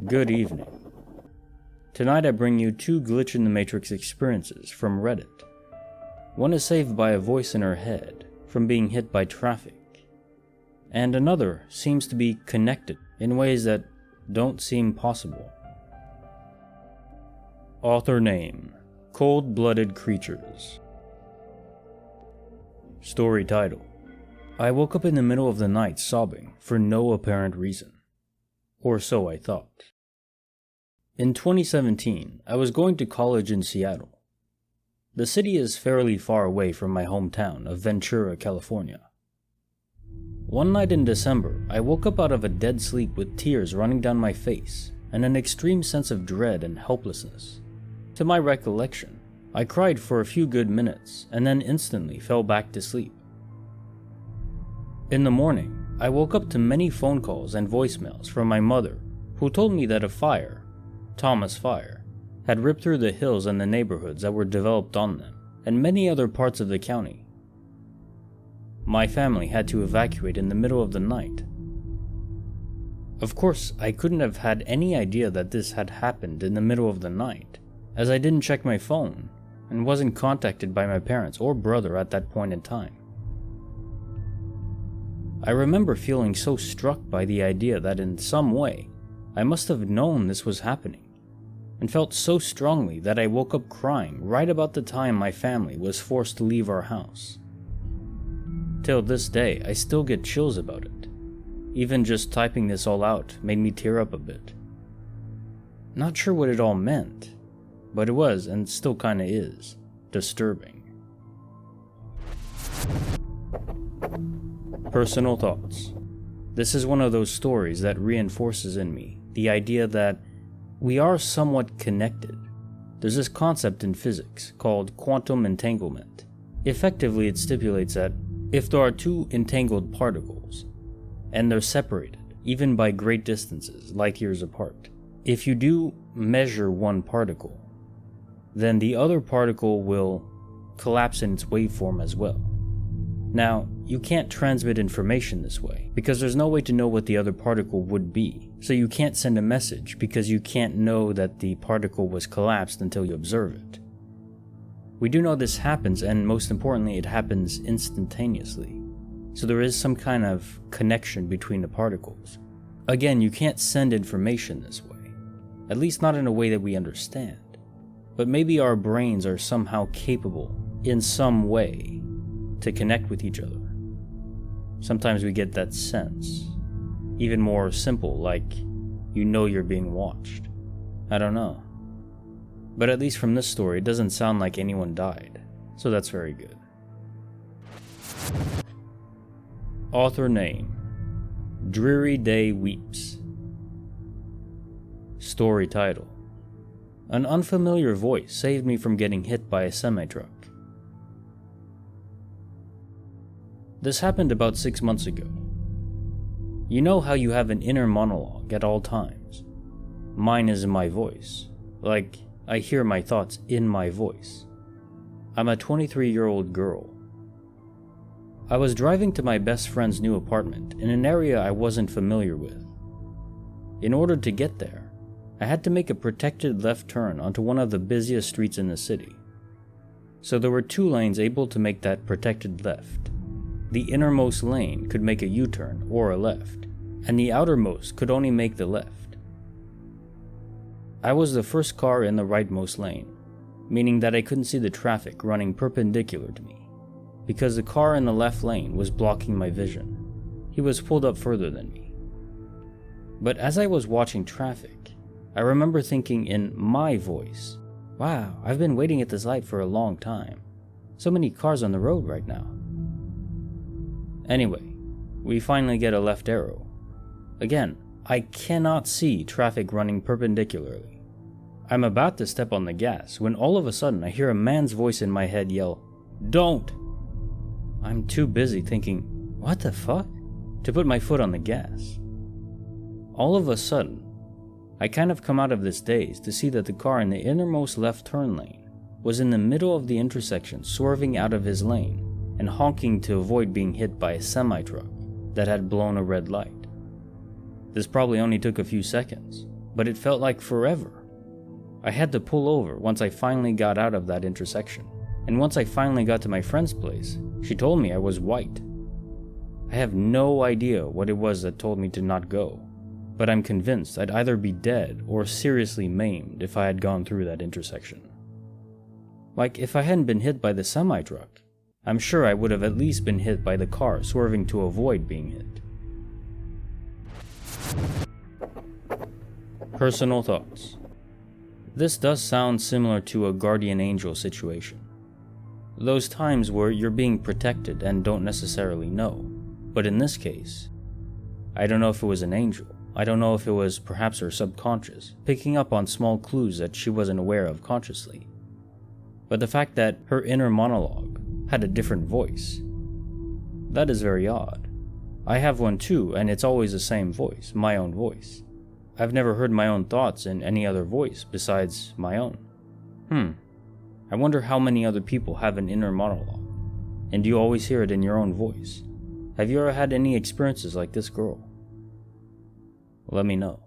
Good evening. Tonight I bring you 2 glitch in the matrix experiences from Reddit. One is saved by a voice in her head from being hit by traffic, and another seems to be connected in ways that don't seem possible. Author name: Cold-Blooded Creatures. Story title: I woke up in the middle of the night sobbing for no apparent reason. Or so I thought. In 2017, I was going to college in Seattle. The city is fairly far away from my hometown of Ventura, California. One night in December, I woke up out of a dead sleep with tears running down my face and an extreme sense of dread and helplessness. To my recollection, I cried for a few good minutes and then instantly fell back to sleep. In the morning, I woke up to many phone calls and voicemails from my mother, who told me that a fire, Thomas Fire, had ripped through the hills and the neighborhoods that were developed on them, and many other parts of the county. My family had to evacuate in the middle of the night. Of course, I couldn't have had any idea that this had happened in the middle of the night, as I didn't check my phone and wasn't contacted by my parents or brother at that point in time. I remember feeling so struck by the idea that in some way, I must have known this was happening, and felt so strongly that I woke up crying right about the time my family was forced to leave our house. Till this day, I still get chills about it. Even just typing this all out made me tear up a bit. Not sure what it all meant, but it was, and still kinda is, disturbing. Personal thoughts. This is one of those stories that reinforces in me the idea that we are somewhat connected. There's this concept in physics called quantum entanglement. Effectively, it stipulates that if there are 2 entangled particles, and they're separated, even by great distances, light years apart, if you do measure one particle, then the other particle will collapse in its waveform as well. Now, you can't transmit information this way, because there's no way to know what the other particle would be, so you can't send a message because you can't know that the particle was collapsed until you observe it. We do know this happens, and most importantly, it happens instantaneously, so there is some kind of connection between the particles. Again, you can't send information this way, at least not in a way that we understand, but maybe our brains are somehow capable, in some way, to connect with each other. Sometimes we get that sense. Even more simple, like you know you're being watched. I don't know. But at least from this story, it doesn't sound like anyone died, so that's very good. Author name: Dreary Day Weeps. Story title: An unfamiliar voice saved me from getting hit by a semi-truck. This happened about 6 months ago. You know how you have an inner monologue at all times? Mine is in my voice. Like, I hear my thoughts in my voice. I'm a 23-year-old girl. I was driving to my best friend's new apartment in an area I wasn't familiar with. In order to get there, I had to make a protected left turn onto one of the busiest streets in the city. So there were 2 lanes able to make that protected left. The innermost lane could make a U-turn or a left, and the outermost could only make the left. I was the first car in the rightmost lane, meaning that I couldn't see the traffic running perpendicular to me, because the car in the left lane was blocking my vision. He was pulled up further than me. But as I was watching traffic, I remember thinking in my voice, wow, I've been waiting at this light for a long time. So many cars on the road right now. Anyway, we finally get a left arrow. Again, I cannot see traffic running perpendicularly. I'm about to step on the gas when all of a sudden I hear a man's voice in my head yell, "Don't!" I'm too busy thinking, what the fuck? To put my foot on the gas. All of a sudden, I kind of come out of this daze to see that the car in the innermost left turn lane was in the middle of the intersection, swerving out of his lane and honking to avoid being hit by a semi-truck that had blown a red light. This probably only took a few seconds, but it felt like forever. I had to pull over once I finally got out of that intersection, and once I finally got to my friend's place, she told me I was white. I have no idea what it was that told me to not go, but I'm convinced I'd either be dead or seriously maimed if I had gone through that intersection. Like, if I hadn't been hit by the semi-truck, I'm sure I would have at least been hit by the car swerving to avoid being hit. Personal thoughts. This does sound similar to a guardian angel situation. Those times where you're being protected and don't necessarily know. But in this case, I don't know if it was an angel. I don't know if it was perhaps her subconscious, picking up on small clues that she wasn't aware of consciously. But the fact that her inner monologue had a different voice, that is very odd. I have one too, and it's always the same voice, my own voice. I've never heard my own thoughts in any other voice besides my own. I wonder how many other people have an inner monologue. And do you always hear it in your own voice? Have you ever had any experiences like this girl? Let me know.